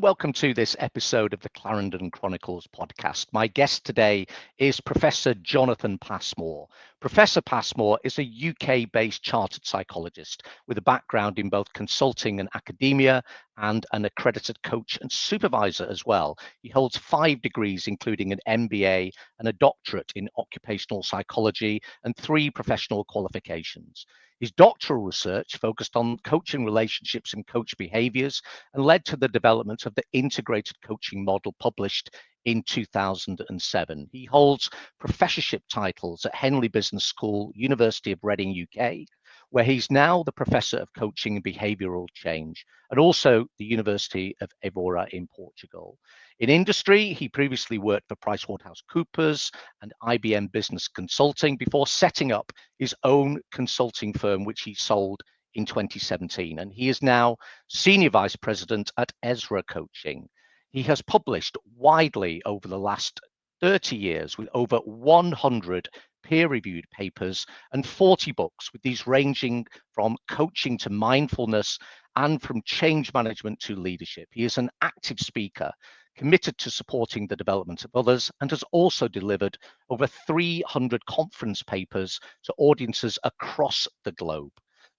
welcome to this episode of the Clarendon Chronicles podcast. My guest today is Professor Jonathan Passmore. Professor Passmore is a UK-based Chartered Psychologist with a background in both consulting and academia and an accredited Coach and Supervisor as well. He holds 5 degrees, including an MBA and a Doctorate in Occupational Psychology and 3 professional qualifications. His doctoral research focused on coaching relationships and coach behaviours and led to the development of the integrated coaching model published in 2007. He holds professorship titles at Henley Business School, University of Reading, UK, where he's now the Professor of Coaching and Behavioural Change, and also the University of Évora in Portugal. In industry, he previously worked for PriceWaterhouseCoopers and IBM Business Consulting before setting up his own consulting firm, which he sold in 2017. And he is now Senior Vice President at EZRA Coaching. He has published widely over the last 30 years with over 100 peer-reviewed papers and 40 books, with these ranging from coaching to mindfulness and from change management to leadership. He is an active speaker, committed to supporting the development of others, and has also delivered over 300 conference papers to audiences across the globe.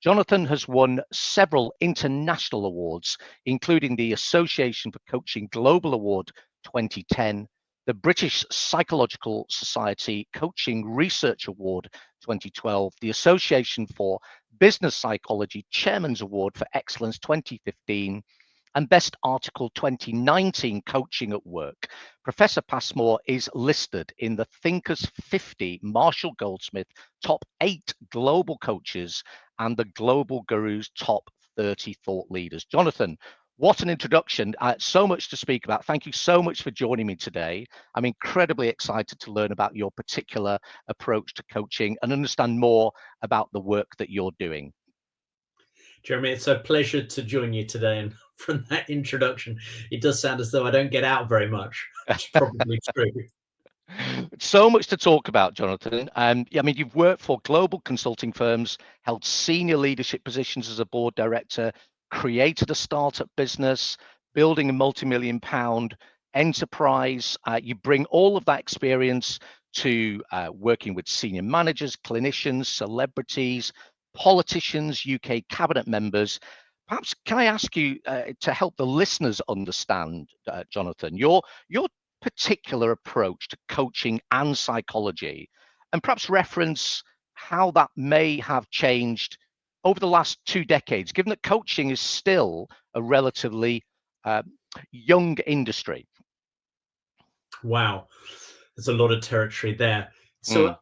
Jonathan has won several international awards, including the Association for Coaching Global Award 2010, the British Psychological Society Coaching Research Award 2012, the Association for Business Psychology Chairman's Award for Excellence 2015, and Best Article 2019 Coaching at Work. Professor Passmore is listed in the Thinkers 50 Marshall Goldsmith Top 8 Global Coaches and the Global Gurus Top 30 Thought Leaders. Jonathan, what an introduction. So much to speak about. Thank you so much for joining me today. I'm incredibly excited to learn about your particular approach to coaching and understand more about the work that you're doing. Jeremy, it's a pleasure to join you today. And from that introduction, it does sound as though I don't get out very much. It's probably true. So much to talk about, Jonathan. You've worked for global consulting firms, held senior leadership positions as a board director, created a startup business, building a multi-million-pound enterprise. You bring all of that experience to working with senior managers, clinicians, celebrities, politicians, UK cabinet members. Perhaps can I ask you to help the listeners understand, Jonathan, your particular approach to coaching and psychology, and perhaps reference how that may have changed over the last 2 decades, given that coaching is still a relatively young industry. Wow, there's a lot of territory there. So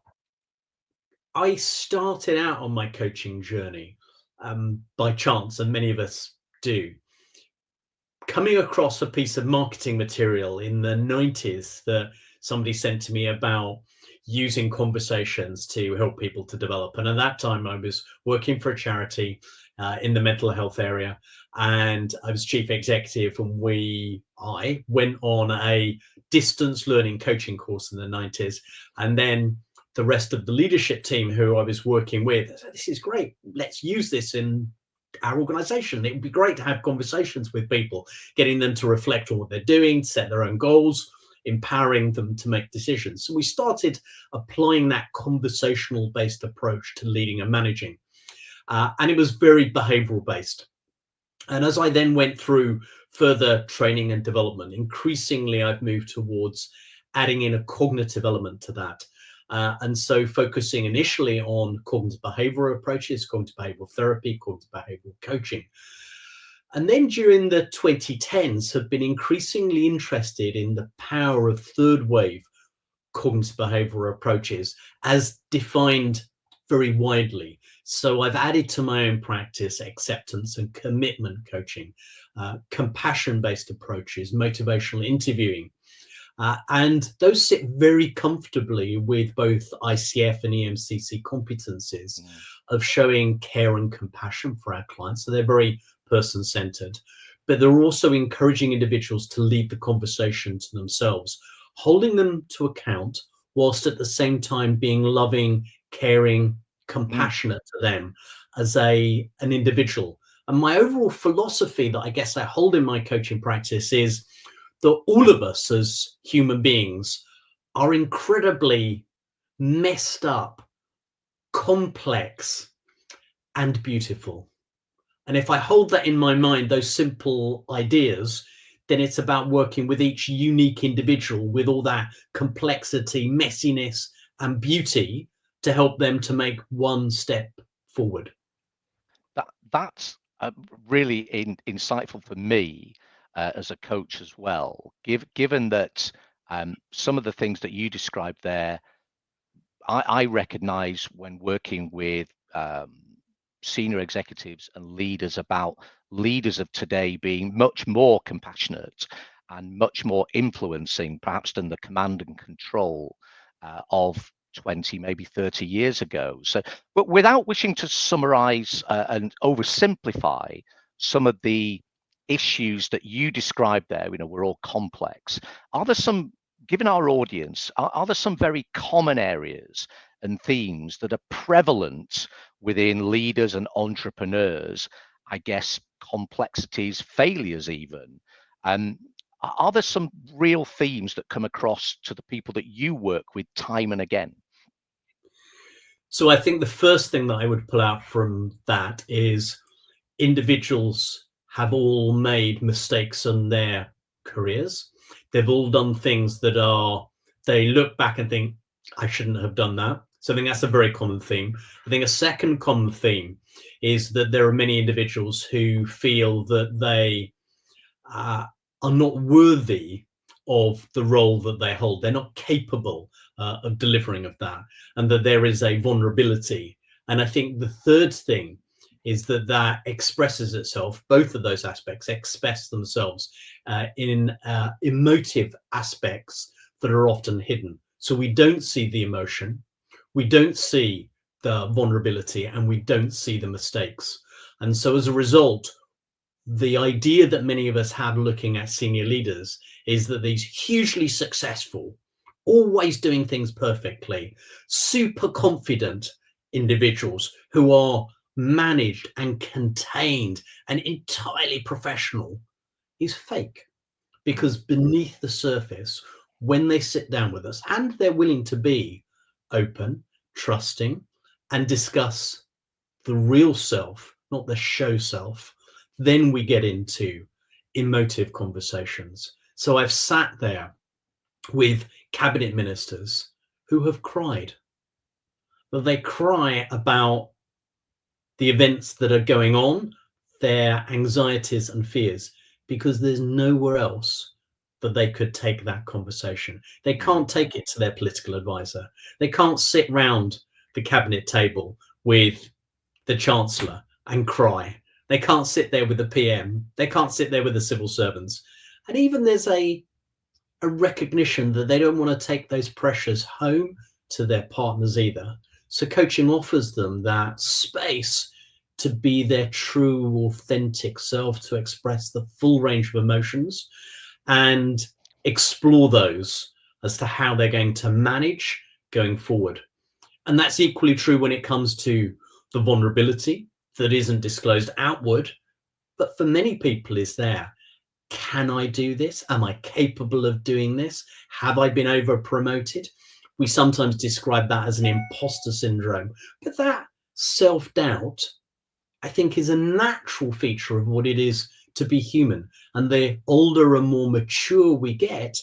I started out on my coaching journey by chance, and many of us do, coming across a piece of marketing material in the 90s that somebody sent to me about using conversations to help people to develop. And at that time, I was working for a charity in the mental health area, and I was chief executive, and I went on a distance learning coaching course in the 90s. And then the rest of the leadership team who I was working with, I said, this is great. Let's use this in our organization. It would be great to have conversations with people, getting them to reflect on what they're doing, set their own goals, empowering them to make decisions. So we started applying that conversational based approach to leading and managing. And it was very behavioral based. And as I then went through further training and development, increasingly I've moved towards adding in a cognitive element to that. And so focusing initially on cognitive behavioral approaches, cognitive behavioral therapy, cognitive behavioral coaching. And then during the 2010s have been increasingly interested in the power of third wave cognitive behavioral approaches as defined very widely. So I've added to my own practice acceptance and commitment coaching, compassion-based approaches, motivational interviewing. And those sit very comfortably with both ICF and EMCC competencies of showing care and compassion for our clients. So they're very person-centered, but they're also encouraging individuals to lead the conversation to themselves, holding them to account whilst at the same time being loving, caring, compassionate to them as an individual, And my overall philosophy that I guess I hold in my coaching practice is that all of us as human beings are incredibly messed up, complex, and beautiful. And if I hold that in my mind, those simple ideas, then it's about working with each unique individual with all that complexity, messiness, and beauty to help them to make one step forward. That's really insightful for me as a coach as well. Given that some of the things that you described there, I recognize when working with senior executives and leaders about leaders of today being much more compassionate and much more influencing, perhaps, than the command and control of 20, maybe 30 years ago. So, but without wishing to summarize and oversimplify some of the issues that you described there, we're all complex. Are there some, given our audience, are there some very common areas and themes that are prevalent within leaders and entrepreneurs, I guess, complexities, failures even? Are there some real themes that come across to the people that you work with time and again? So I think the first thing that I would pull out from that is individuals have all made mistakes in their careers. They've all done things that they look back and think, I shouldn't have done that. So I think that's a very common theme. I think a second common theme is that there are many individuals who feel that they are not worthy of the role that they hold. They're not capable of delivering of that, and that there is a vulnerability. And I think the third thing is that expresses itself, both of those aspects express themselves in emotive aspects that are often hidden. So we don't see the emotion, we don't see the vulnerability, and we don't see the mistakes. And so as a result, the idea that many of us have looking at senior leaders is that these hugely successful, always doing things perfectly, super confident individuals who are managed and contained and entirely professional is fake. Because beneath the surface, when they sit down with us and they're willing to be open, trusting, and discuss the real self, not the show self, then we get into emotive conversations. So I've sat there with cabinet ministers who have cried. But they cry about the events that are going on, their anxieties and fears, because there's nowhere else that they could take that conversation. They can't take it to their political advisor. They can't sit round the cabinet table with the chancellor and cry. They can't sit there with the PM. They can't sit there with the civil servants. And even there's a recognition that they don't want to take those pressures home to their partners either. So coaching offers them that space to be their true, authentic self, to express the full range of emotions and explore those as to how they're going to manage going forward. And that's equally true when it comes to the vulnerability that isn't disclosed outward, but for many people is there. Can I do this? Am I capable of doing this? Have I been over promoted? We sometimes describe that as an imposter syndrome, but that self-doubt, I think, is a natural feature of what it is to be human. And the older and more mature we get,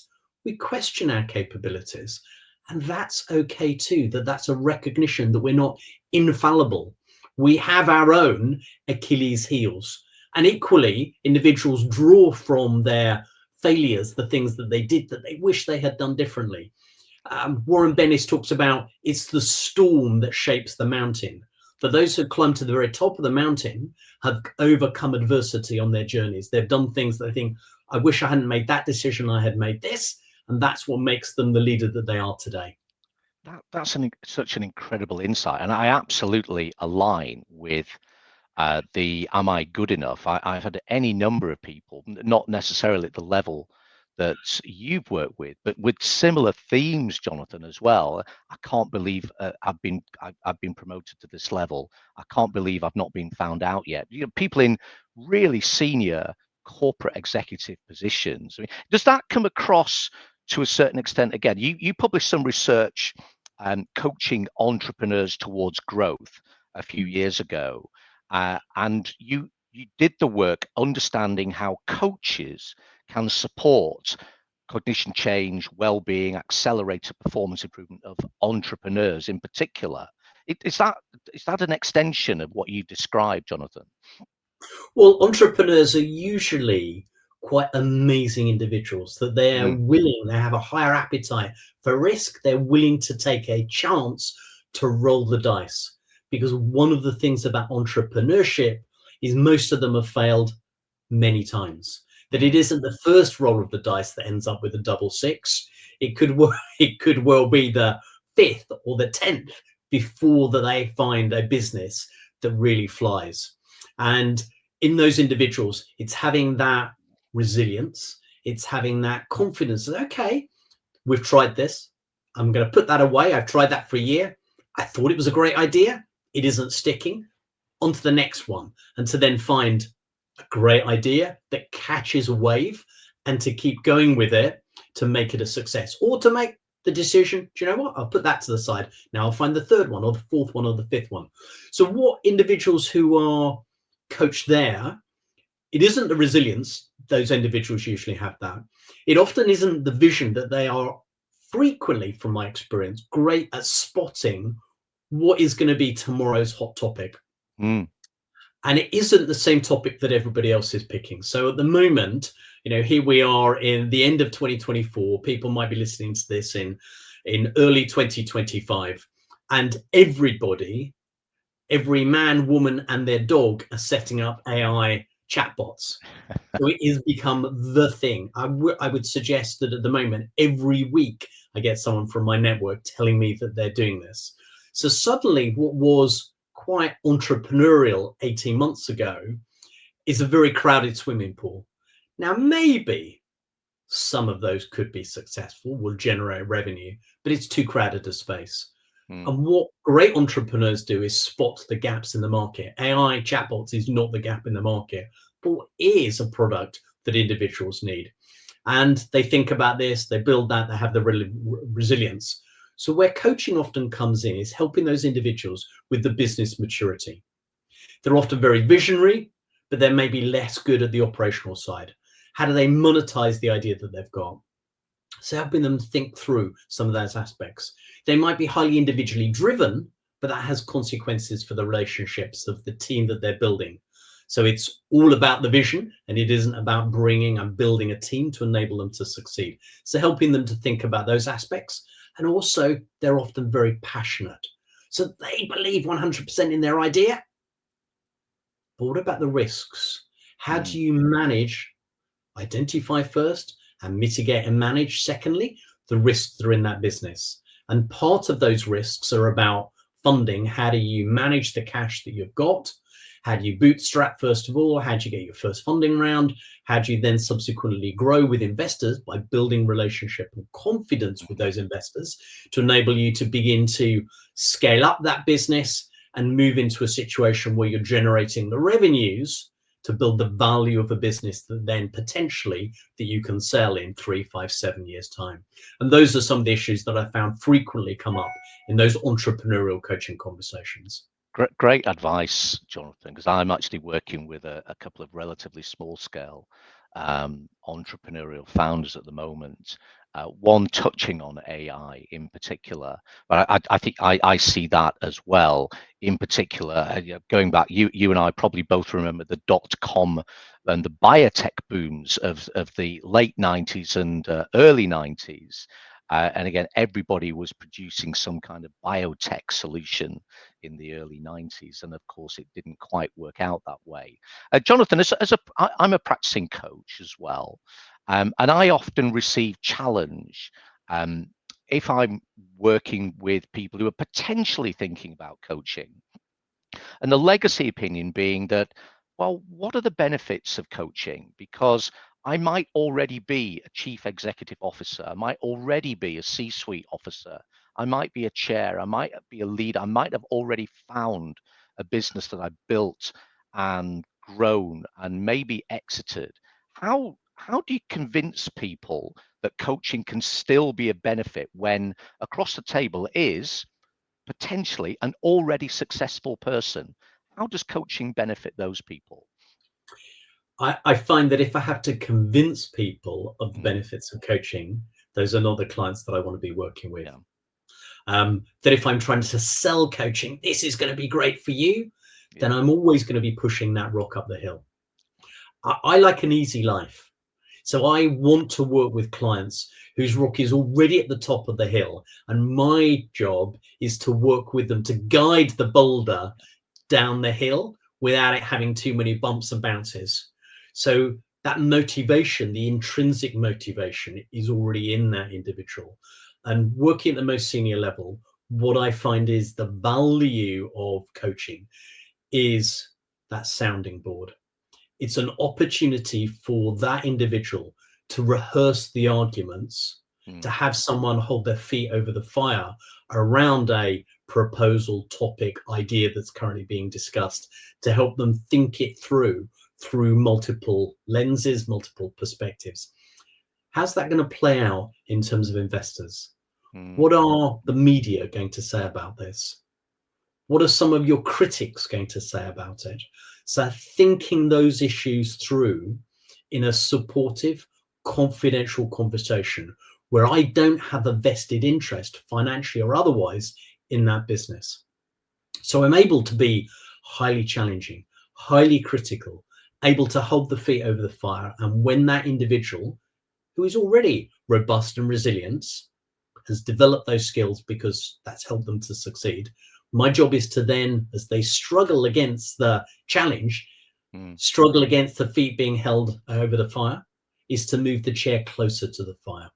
we question our capabilities. And that's okay too, that's a recognition that we're not infallible. We have our own Achilles heels. And equally, individuals draw from their failures the things that they did that they wish they had done differently. Warren Bennis talks about it's the storm that shapes the mountain. For those who climb to the very top of the mountain have overcome adversity on their journeys. They've done things that they think, I wish I hadn't made that decision, I had made this. And that's what makes them the leader that they are today. That's such an incredible insight. And I absolutely align with the am I good enough? I've had any number of people, not necessarily at the level that you've worked with, but with similar themes, Jonathan, as well. I can't believe I've been promoted to this level. I can't believe I've not been found out yet. People in really senior corporate executive positions. I mean, does that come across to a certain extent? Again, you published some research coaching entrepreneurs towards growth a few years ago, and you did the work understanding how coaches can support cognition change, well-being, accelerated performance improvement of entrepreneurs in particular. Is that an extension of what you described, Jonathan? Well, entrepreneurs are usually quite amazing individuals, that they're willing, they have a higher appetite for risk, they're willing to take a chance to roll the dice. Because one of the things about entrepreneurship is most of them have failed many times. That it isn't the first roll of the dice that ends up with a double six. It could well be the fifth or the 10th before that they find a business that really flies. And in those individuals, it's having that resilience, it's having that confidence that, okay, we've tried this, I'm going to put that away, I've tried that for a year, I thought it was a great idea, it isn't sticking, on to the next one. And to then find a great idea that catches a wave and to keep going with it to make it a success, or to make the decision, do you know what, I'll put that to the side, now I'll find the third one or the fourth one or the fifth one. So what individuals who are coached there, it isn't the resilience, those individuals usually have that. It often isn't the vision, that they are frequently, from my experience, great at spotting what is going to be tomorrow's hot topic. And it isn't the same topic that everybody else is picking. So at the moment, here we are in the end of 2024, people might be listening to this in early 2025, and everybody, every man, woman, and their dog are setting up AI chatbots. So it has become the thing. I would suggest that at the moment, every week, I get someone from my network telling me that they're doing this. So suddenly, what was quite entrepreneurial 18 months ago is a very crowded swimming pool. Now, maybe some of those could be successful, will generate revenue, but it's too crowded a space. And what great entrepreneurs do is spot the gaps in the market. AI chatbots is not the gap in the market, but is a product that individuals need. And they think about this, they build that, they have the resilience. So where coaching often comes in is helping those individuals with the business maturity. They're often very visionary, but they're maybe less good at the operational side. How do they monetize the idea that they've got? So helping them think through some of those aspects. They might be highly individually driven, but that has consequences for the relationships of the team that they're building. So it's all about the vision, and it isn't about bringing and building a team to enable them to succeed. So helping them to think about those aspects. And also, they're often very passionate. So they believe 100% in their idea. But what about the risks? How do you manage, identify first, and mitigate and manage, secondly, the risks that are in that business? And part of those risks are about funding. How do you manage the cash that you've got? How do you bootstrap, first of all? How do you get your first funding round? How do you then subsequently grow with investors by building relationship and confidence with those investors to enable you to begin to scale up that business and move into a situation where you're generating the revenues to build the value of a business that then potentially that you can sell in 3, 5, 7 years time? And those are some of the issues that I found frequently come up in those entrepreneurial coaching conversations. Great advice, Jonathan, because I'm actually working with a couple of relatively small scale entrepreneurial founders at the moment. One touching on AI in particular, but I think I see that as well. In particular, going back, you and I probably both remember the .com and the biotech booms of the late 90s and early 90s. And again, everybody was producing some kind of biotech solution in the early 90s. And of course, it didn't quite work out that way. Jonathan, I'm a practicing coach as well. And I often receive challenge if I'm working with people who are potentially thinking about coaching. And the legacy opinion being that, well, what are the benefits of coaching? Because I might already be a chief executive officer. I might already be a C-suite officer. I might be a chair. I might be a leader. I might have already found a business that I built and grown and maybe exited. How do you convince people that coaching can still be a benefit when across the table is potentially an already successful person? How does coaching benefit those people? I find that if I have to convince people of the Mm, benefits of coaching, those are not the clients that I want to be working with. yeah, That if I'm trying to sell coaching, this is going to be great for you, then yeah. I'm always going to be pushing that rock up the hill. I like an easy life. So I want to work with clients whose rock is already at the top of the hill. And my job is to work with them to guide the boulder down the hill without it having too many bumps and bounces. So that motivation, the intrinsic motivation, is already in that individual. And working at the most senior level, what I find is the value of coaching is that sounding board. It's an opportunity for that individual to rehearse the arguments, to Mm, have someone hold their feet over the fire around a proposal, topic, idea that's currently being discussed, to help them think it through multiple lenses, multiple perspectives. How's that going to play out in terms of investors? mm, What are the media going to say about this? What are some of your critics going to say about it? So thinking those issues through in a supportive, confidential conversation where I don't have a vested interest, financially or otherwise, in that business. So I'm able to be highly challenging, highly critical, able to hold the feet over the fire. And when that individual, who is already robust and resilient, has developed those skills because that's helped them to succeed, my job is to then, as they struggle against the challenge, mm. struggle against the feet being held over the fire, is to move the chair closer to the fire.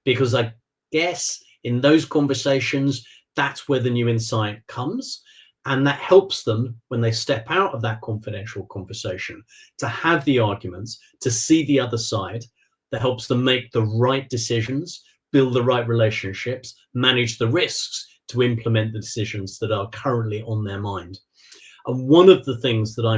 Because I guess in those conversations, that's where the new insight comes. And that helps them when they step out of that confidential conversation to have the arguments, to see the other side, that helps them make the right decisions, build the right relationships, manage the risks to implement the decisions that are currently on their mind. And one of the things that I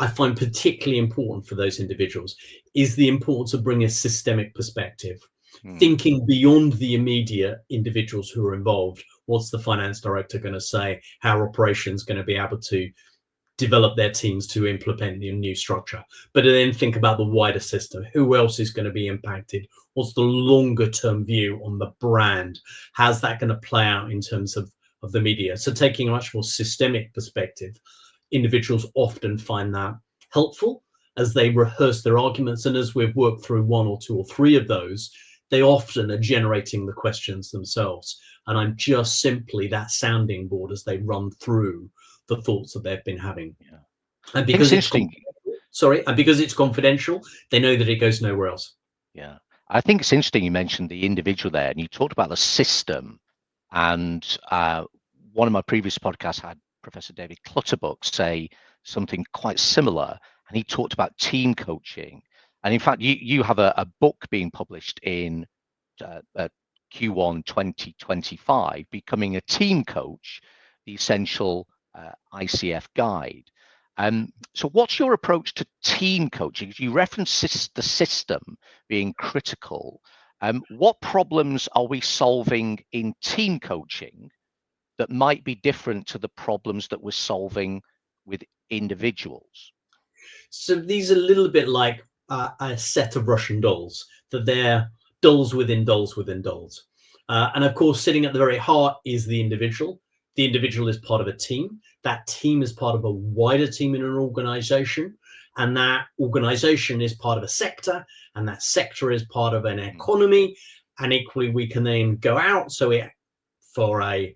find particularly important for those individuals is the importance of bringing a systemic perspective, Mm, thinking beyond the immediate individuals who are involved. What's the finance director going to say? How are operations going to be able to develop their teams to implement the new structure? But then think about the wider system. Who else is going to be impacted? What's the longer term view on the brand? How's that going to play out in terms of the media? So taking a much more systemic perspective, individuals often find that helpful as they rehearse their arguments. And as we've worked through one or two or three of those, they often are generating the questions themselves. And I'm just simply that sounding board as they run through the thoughts that they've been having. yeah. And I think because it's it's interesting. and because it's confidential, they know that it goes nowhere else. Yeah. I think it's interesting you mentioned the individual there and you talked about the system. And one of my previous podcasts had Professor David Clutterbuck say something quite similar. And he talked about team coaching. And in fact, you have a book being published in Q1 2025, Becoming a Team Coach, the Essential ICF Guide. So what's your approach to team coaching? You reference the system being critical. What problems are we solving in team coaching that might be different to the problems that we're solving with individuals? So these are a little bit like a set of Russian dolls, that they're dolls within dolls within dolls. And of course, sitting at the very heart is the individual. The individual is part of a team. That team is part of a wider team in an organization. And that organization is part of a sector. And that sector is part of an Mm, economy. And equally, we can then go out. For a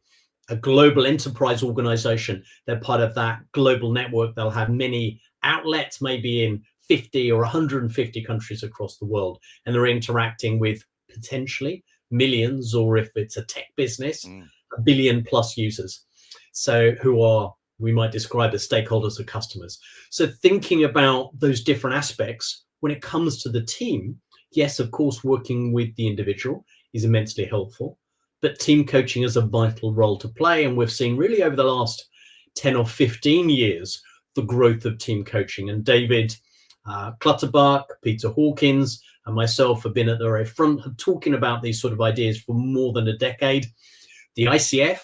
global enterprise organization, they're part of that global network. They'll have many outlets, maybe in 50 or 150 countries across the world, and they're interacting with potentially millions, or if it's a tech business, mm, 1 billion plus users. So who are we might describe as stakeholders or customers. So thinking about those different aspects when it comes to the team, yes, of course, working with the individual is immensely helpful, but team coaching has a vital role to play. And we've seen really over the last 10 or 15 years, the growth of team coaching. And David Clutterbuck, Peter Hawkins, and myself have been at the very front of talking about these sort of ideas for more than a decade. The ICF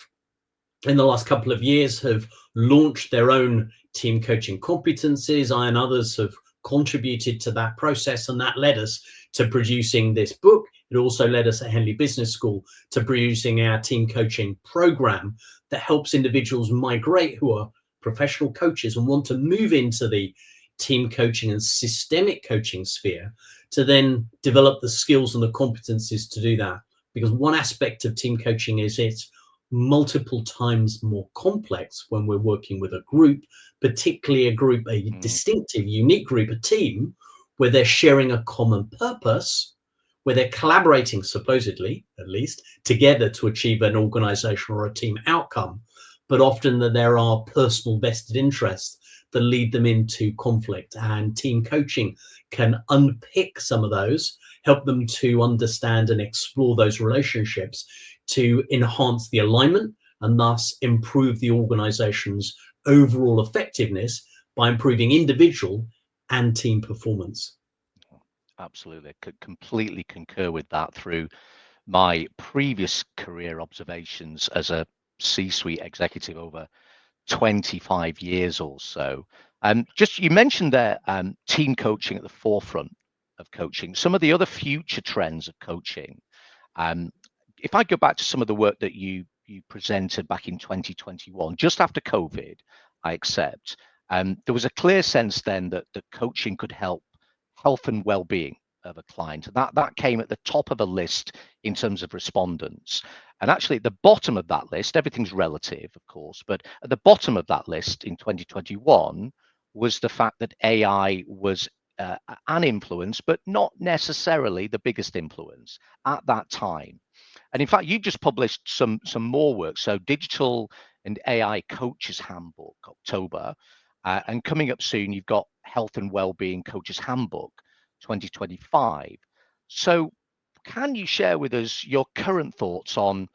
in the last couple of years have launched their own team coaching competencies. I and others have contributed to that process, and that led us to producing this book. It also led us at Henley Business School to producing our team coaching program that helps individuals migrate who are professional coaches and want to move into the team coaching and systemic coaching sphere to then develop the skills and the competencies to do that. Because one aspect of team coaching is it's multiple times more complex when we're working with a group, particularly a group, a distinctive, unique group, a team, where they're sharing a common purpose, where they're collaborating, supposedly, at least, together to achieve an organizational or a team outcome. But often that there are personal vested interests that lead them into conflict, and team coaching can unpick some of those, help them to understand and explore those relationships to enhance the alignment and thus improve the organization's overall effectiveness by improving individual and team performance. Absolutely. I could completely concur with that through my previous career observations as a C-suite executive over 25 years or so. Just you mentioned there team coaching at the forefront of coaching. Some of the other future trends of coaching, if I go back to some of the work that you presented back in 2021, just after COVID, I accept, there was a clear sense then that the coaching could help health and well-being of a client. That came at the top of a list in terms of respondents. And actually at the bottom of that list, everything's relative, of course, but at the bottom of that list in 2021 was the fact that AI was an influence, but not necessarily the biggest influence at that time. And in fact, you just published some more work. So Digital and AI Coaches Handbook, October, and coming up soon, you've got Health and Wellbeing Coaches Handbook, 2025. So can you share with us your current thoughts on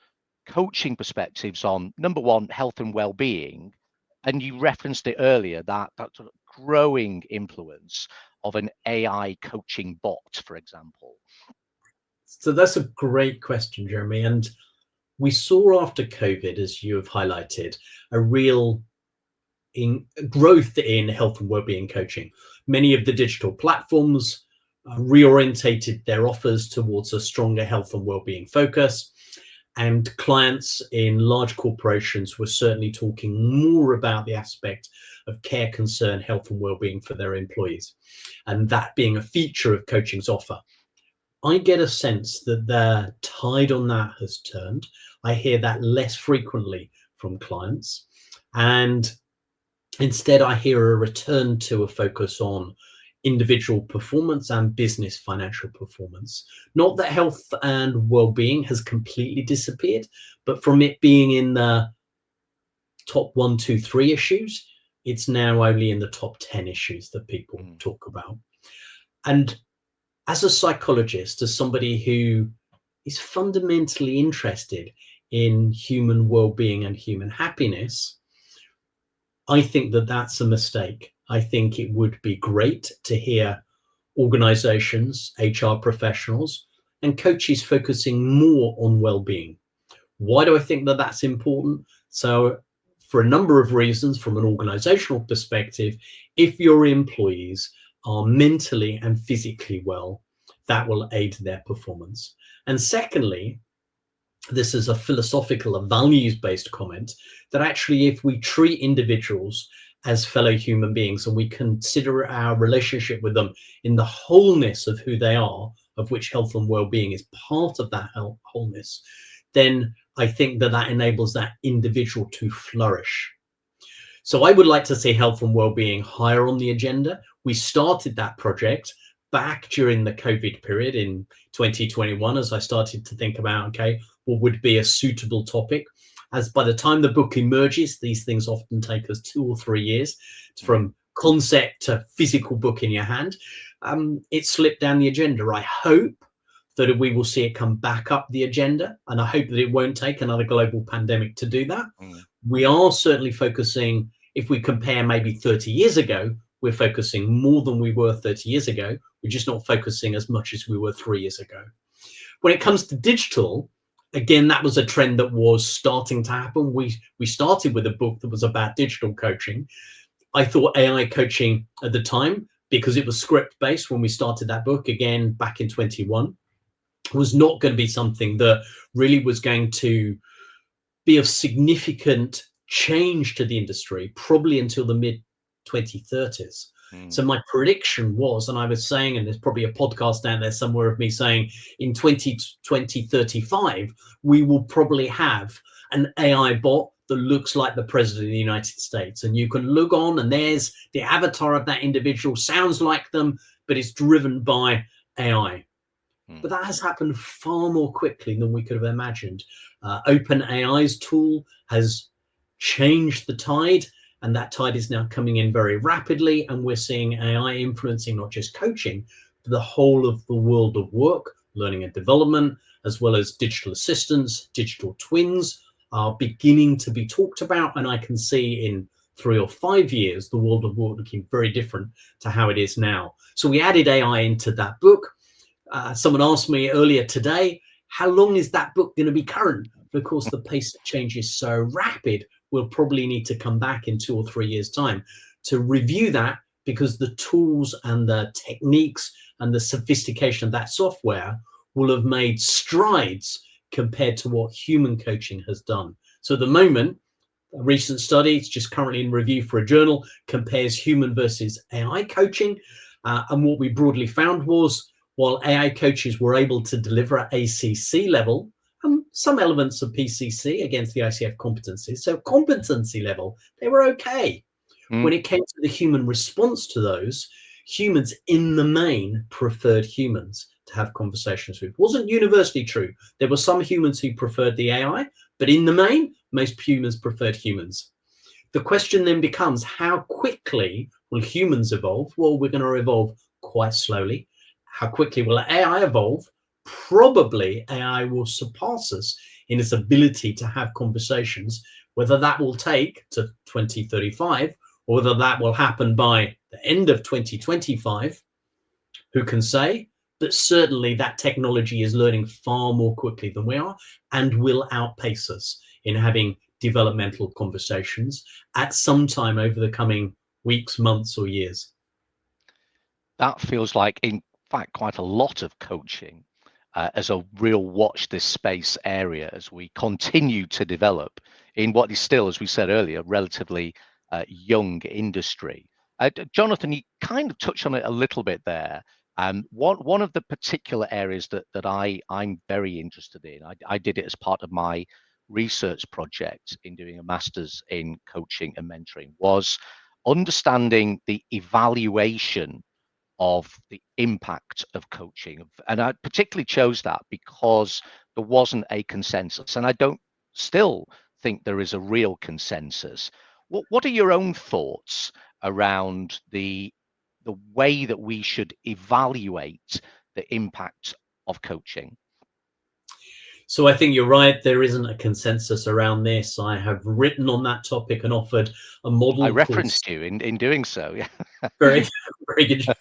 coaching perspectives on, number one, health and well-being? And you referenced it earlier, that sort of growing influence of an AI coaching bot, for example. So that's a great question, Jeremy. And we saw after COVID, as you have highlighted, a real growth in health and wellbeing coaching. Many of the digital platforms reorientated their offers towards a stronger health and wellbeing focus. And clients in large corporations were certainly talking more about the aspect of care, concern, health and wellbeing for their employees, and that being a feature of coaching's offer. I get a sense that the tide on that has turned. I hear that less frequently from clients. And instead, I hear a return to a focus on individual performance and business financial performance. Not that health and well-being has completely disappeared, but from it being in the top 1, 2, 3 issues, it's now only in the top 10 issues that people talk about. And as a psychologist, as somebody who is fundamentally interested in human well-being and human happiness, I think that that's a mistake. I think it would be great to hear organizations, HR professionals, and coaches focusing more on well-being. Why do I think that that's important? So for a number of reasons, from an organizational perspective, if your employees are mentally and physically well, that will aid their performance. And secondly, this is a philosophical, a values-based comment, that actually if we treat individuals as fellow human beings and we consider our relationship with them in the wholeness of who they are, of which health and well-being is part of that wholeness, then I think that that enables that individual to flourish. So I would like to see health and well-being higher on the agenda. We started that project back during the COVID period in 2021, as I started to think about, okay, what would be a suitable topic. as by the time the book emerges, these things often take us 2 or 3 years from concept to physical book in your hand. It slipped down the agenda. I hope that we will see it come back up the agenda, and I hope that it won't take another global pandemic to do that. We are certainly focusing, if we compare maybe 30 years ago, we're focusing more than we were 30 years ago. We're just not focusing as much as we were 3 years ago. When it comes to digital, again, that was a trend that was starting to happen. We started with a book that was about digital coaching. I thought AI coaching at the time, because it was script-based when we started that book, again, back in 21, was not going to be something that really was going to be of significant change to the industry, probably until the mid-2030s. So my prediction was, and I was saying, and there's probably a podcast down there somewhere of me saying, in 2035, we will probably have an AI bot that looks like the president of the United States. And you can look on and there's the avatar of that individual, sounds like them, but it's driven by AI. But that has happened far more quickly than we could have imagined. OpenAI's tool has changed the tide, and that tide is now coming in very rapidly. And we're seeing AI influencing not just coaching, but the whole of the world of work, learning and development, as well as digital assistants, digital twins are beginning to be talked about. And I can see in 3 or 5 years, the world of work looking very different to how it is now. So we added AI into that book. Someone asked me earlier today, how long is that book going to be current? Of course, the pace of change is so rapid, we'll probably need to come back in 2 or 3 years' time to review that, because the tools and the techniques and the sophistication of that software will have made strides compared to what human coaching has done. So at the moment, a recent study, it's just currently in review for a journal, compares human versus AI coaching. And what we broadly found was, while AI coaches were able to deliver at ACC level, some elements of PCC against the ICF competencies, so competency level, they were okay. When it came to the human response to those, humans in the main preferred humans to have conversations with. It wasn't universally true. There were some humans who preferred the AI, but in the main, most humans preferred humans. The question then becomes, how quickly will humans evolve? Well, we're going to evolve quite slowly. How quickly will AI evolve? Probably AI will surpass us in its ability to have conversations. Whether that will take to 2035 or whether that will happen by the end of 2025, who can say? But certainly that technology is learning far more quickly than we are and will outpace us in having developmental conversations at some time over the coming weeks, months, or years. That feels like, in fact, quite a lot of coaching as a real watch this space area as we continue to develop in what is still, as we said earlier, relatively young industry. Jonathan, you kind of touched on it a little bit there. One of the particular areas that I'm very interested in, I did it as part of my research project in doing a master's in coaching and mentoring, was understanding the evaluation of the impact of coaching. And I particularly chose that because there wasn't a consensus, and I don't still think there is a real consensus. What are your own thoughts around the way that we should evaluate the impact of coaching? So I think you're right. There isn't a consensus around this. I have written on that topic and offered a model. I referenced you in doing so. Yeah. Very, very good. So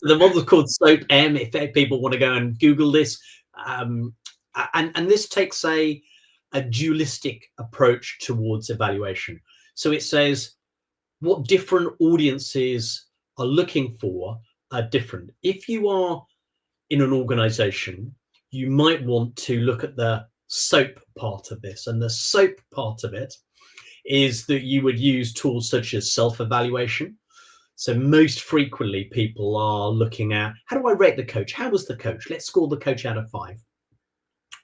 the model is called SOAP-M, if people want to go and Google this. And this takes a dualistic approach towards evaluation. So it says what different audiences are looking for are different. If you are in an organization, you might want to look at the SOAP part of this. And the SOAP part of it is that you would use tools such as self-evaluation. So most frequently people are looking at, how do I rate the coach? How was the coach? Let's score the coach out of 5.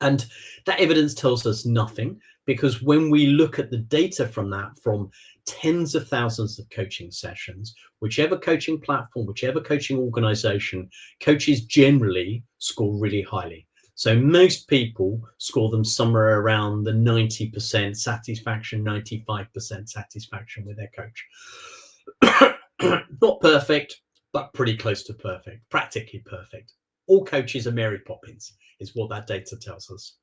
And that evidence tells us nothing, because when we look at the data from that, from tens of thousands of coaching sessions, whichever coaching platform, whichever coaching organization, coaches generally score really highly. So most people score them somewhere around the 90% satisfaction, 95% satisfaction with their coach. Not perfect, but pretty close to perfect, practically perfect. All coaches are Mary Poppins, is what that data tells us.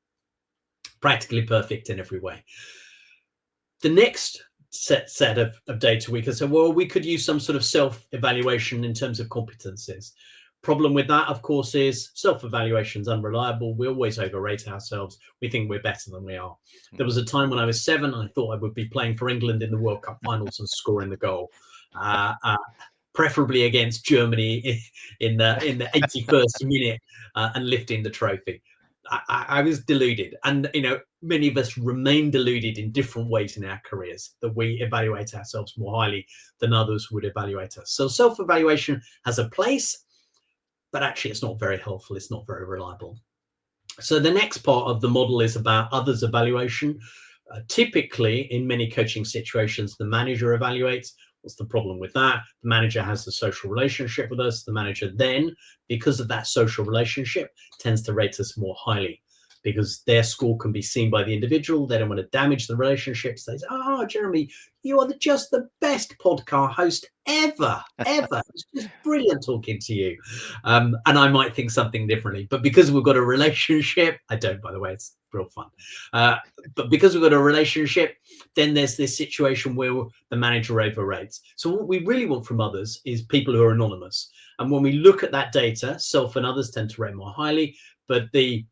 Practically perfect in every way. The next set of data, we could say, well, we could use some sort of self-evaluation in terms of competencies. Problem with that, of course, is self-evaluation is unreliable. We always overrate ourselves. We think we're better than we are. There was a time when I was 7, I thought I would be playing for England in the World Cup finals and scoring the goal, preferably against Germany in the 81st minute, and lifting the trophy. I was deluded, and many of us remain deluded in different ways in our careers, that we evaluate ourselves more highly than others would evaluate us. So self-evaluation has a place, but actually it's not very helpful. It's not very reliable. So the next part of the model is about others evaluation. Typically, in many coaching situations, the manager evaluates. What's the problem with that? The manager has a social relationship with us. The manager then, because of that social relationship, tends to rate us more highly, because their score can be seen by the individual. They don't want to damage the relationships. They say, oh, Jeremy, you are just the best podcast host ever. It's just brilliant talking to you. And I might think something differently, but because we've got a relationship, I don't, by the way, it's real fun. But because we've got a relationship, then there's this situation where the manager overrates. So what we really want from others is people who are anonymous. And when we look at that data, self and others tend to rate more highly, but the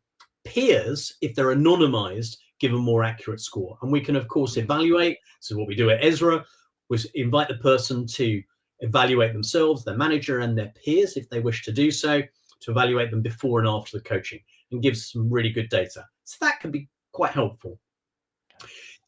peers, if they're anonymized, give a more accurate score. And we can, of course, evaluate. So what we do at EZRA was invite the person to evaluate themselves, their manager and their peers, if they wish to do so, to evaluate them before and after the coaching, and gives some really good data. So that can be quite helpful.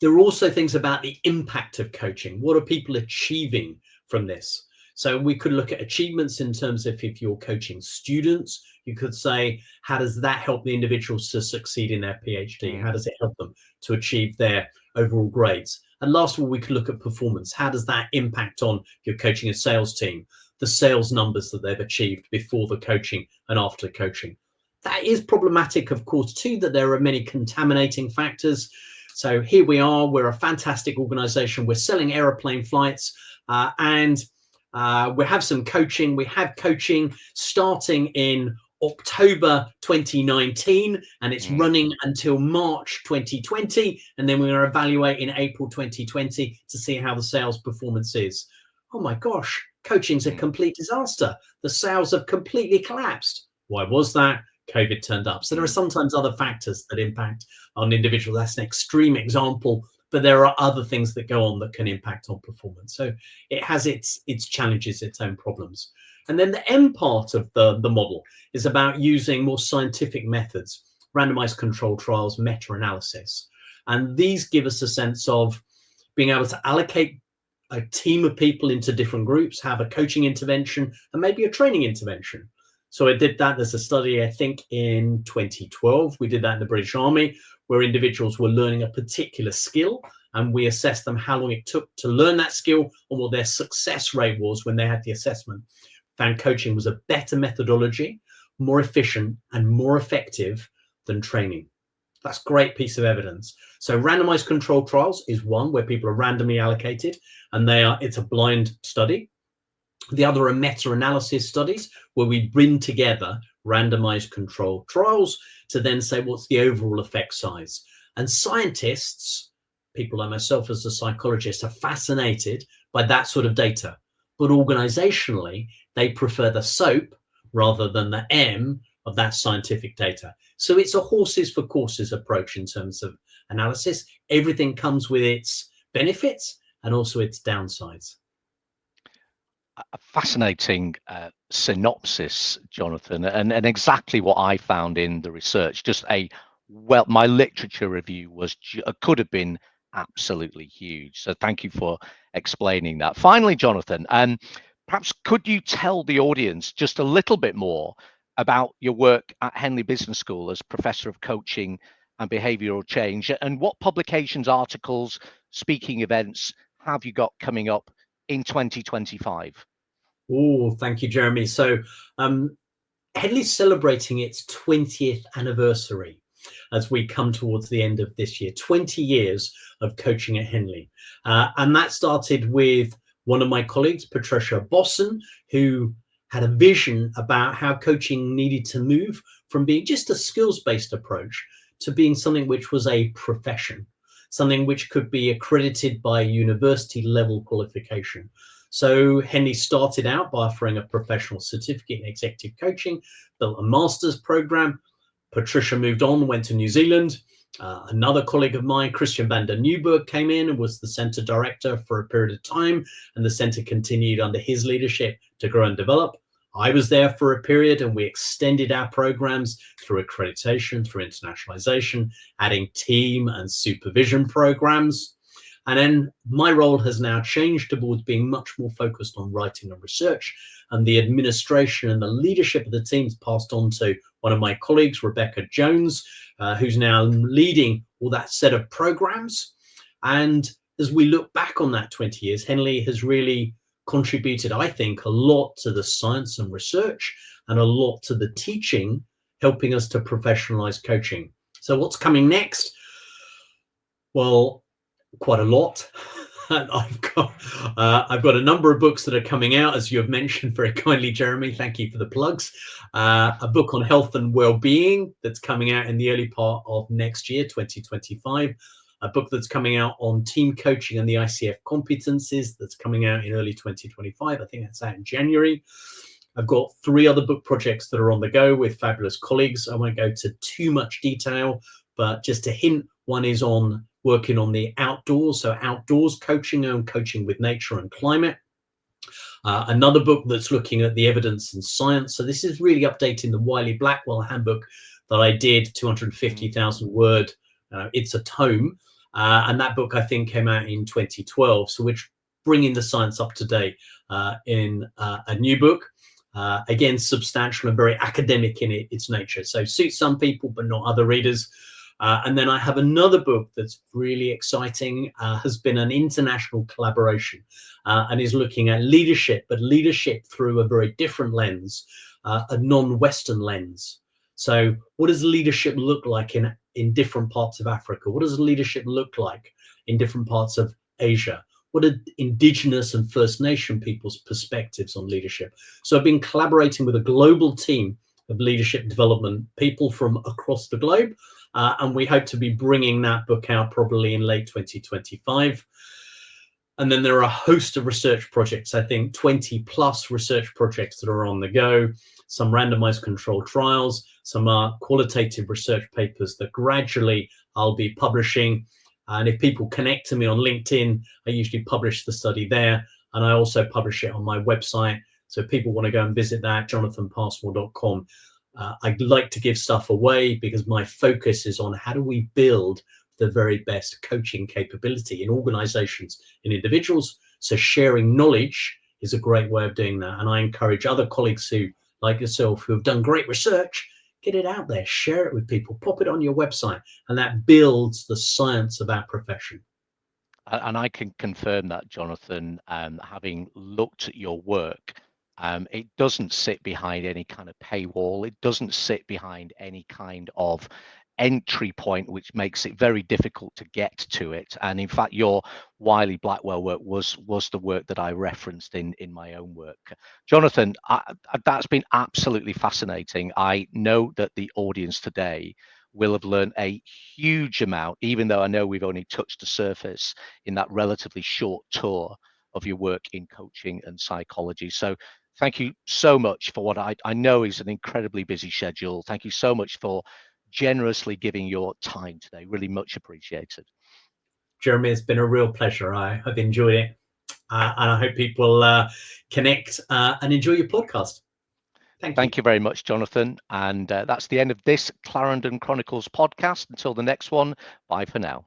There are also things about the impact of coaching. What are people achieving from this? So we could look at achievements in terms of, if you're coaching students, you could say, how does that help the individuals to succeed in their PhD? How does it help them to achieve their overall grades? And last of all, we could look at performance. How does that impact on your coaching and sales team, the sales numbers that they've achieved before the coaching and after the coaching? That is problematic, of course, too, that there are many contaminating factors. So here we are, we're a fantastic organization. We're selling aeroplane flights, and we have some coaching. We have coaching starting in October 2019, and it's running until March 2020. And then we're going to evaluate in April 2020 to see how the sales performance is. Oh my gosh, coaching's a complete disaster. The sales have completely collapsed. Why was that? COVID turned up. So there are sometimes other factors that impact on individuals. That's an extreme example, but there are other things that go on that can impact on performance. So it has its challenges, its own problems. And then the M part of the model is about using more scientific methods, randomized controlled trials, meta-analysis. And these give us a sense of being able to allocate a team of people into different groups, have a coaching intervention, and maybe a training intervention. So I did that. There's a study, I think, in 2012. We did that in the British Army, where individuals were learning a particular skill, and we assessed them how long it took to learn that skill and what their success rate was when they had the assessment. Found coaching was a better methodology, more efficient and more effective than training. That's a great piece of evidence. So randomized controlled trials is one where people are randomly allocated, and it's a blind study. The other are meta-analysis studies, where we bring together randomized controlled trials to then say, what's the overall effect size? And scientists, people like myself as a psychologist, are fascinated by that sort of data. But organizationally, they prefer the SOAP rather than the M of that scientific data. So it's a horses for courses approach in terms of analysis. Everything comes with its benefits and also its downsides. A fascinating synopsis, Jonathan, and exactly what I found in the research. My literature review could have been absolutely huge. So thank you for explaining that. Finally, Jonathan, perhaps could you tell the audience just a little bit more about your work at Henley Business School as Professor of Coaching and Behavioural Change, and what publications, articles, speaking events have you got coming up in 2025? Oh, thank you, Jeremy. So Henley's celebrating its 20th anniversary as we come towards the end of this year. 20 years of coaching at Henley. And that started with one of my colleagues, Patricia Bosson, who had a vision about how coaching needed to move from being just a skills-based approach to being something which was a profession, something which could be accredited by a university-level qualification. So Henley started out by offering a professional certificate in executive coaching, built a master's program. Patricia moved on, went to New Zealand. Another colleague of mine, Christian van der Nieuwburg, came in and was the centre director for a period of time, and the centre continued under his leadership to grow and develop. I was there for a period, and we extended our programs through accreditation, through internationalization, adding team and supervision programs. And then my role has now changed towards being much more focused on writing and research, and the administration and the leadership of the team's passed on to one of my colleagues, Rebecca Jones, who's now leading all that set of programs. And as we look back on that 20 years, Henley has really contributed, I think, a lot to the science and research and a lot to the teaching, helping us to professionalize coaching. So what's coming next? Well, quite a lot. I've got a number of books that are coming out, as you have mentioned very kindly, Jeremy. Thank you for the plugs. A book on health and well-being that's coming out in the early part of next year, 2025. A book that's coming out on team coaching and the ICF competencies that's coming out in early 2025. I think that's out in January. I've got 3 other book projects that are on the go with fabulous colleagues. I won't go to too much detail, but just a hint, one is on working on the outdoors, so outdoors coaching and coaching with nature and climate. Another book that's looking at the evidence and science. So this is really updating the Wiley-Blackwell handbook that I did, 250,000 word. It's a tome. And that book, I think, came out in 2012. So we're bringing the science up to date in a new book. Again, substantial and very academic in its nature. So suits some people, but not other readers. And then I have another book that's really exciting, has been an international collaboration and is looking at leadership, but leadership through a very different lens, a non-Western lens. So what does leadership look like in different parts of Africa? What does leadership look like in different parts of Asia? What are Indigenous and First Nation people's perspectives on leadership? So I've been collaborating with a global team of leadership development people from across the globe. And we hope to be bringing that book out probably in late 2025. And then there are a host of research projects, I think 20 plus research projects that are on the go, some randomized controlled trials, some qualitative research papers that gradually I'll be publishing. And if people connect to me on LinkedIn, I usually publish the study there. And I also publish it on my website. So if people want to go and visit that, jonathanpassmore.com. I'd like to give stuff away because my focus is on how do we build the very best coaching capability in organizations, in individuals. So sharing knowledge is a great way of doing that. And I encourage other colleagues who, like yourself, who have done great research, get it out there, share it with people, pop it on your website, and that builds the science of our profession. And I can confirm that, Jonathan, having looked at your work. It doesn't sit behind any kind of paywall. It doesn't sit behind any kind of entry point, which makes it very difficult to get to it. And in fact, your Wiley-Blackwell work was the work that I referenced in my own work. Jonathan, that's been absolutely fascinating. I know that the audience today will have learned a huge amount, even though I know we've only touched the surface in that relatively short tour of your work in coaching and psychology. So thank you so much for what I know is an incredibly busy schedule. Thank you so much for generously giving your time today. Really much appreciated. Jeremy, it's been a real pleasure. I have enjoyed it. And I hope people connect and enjoy your podcast. Thank you very much, Jonathan. And that's the end of this Clarendon Chronicles podcast. Until the next one, bye for now.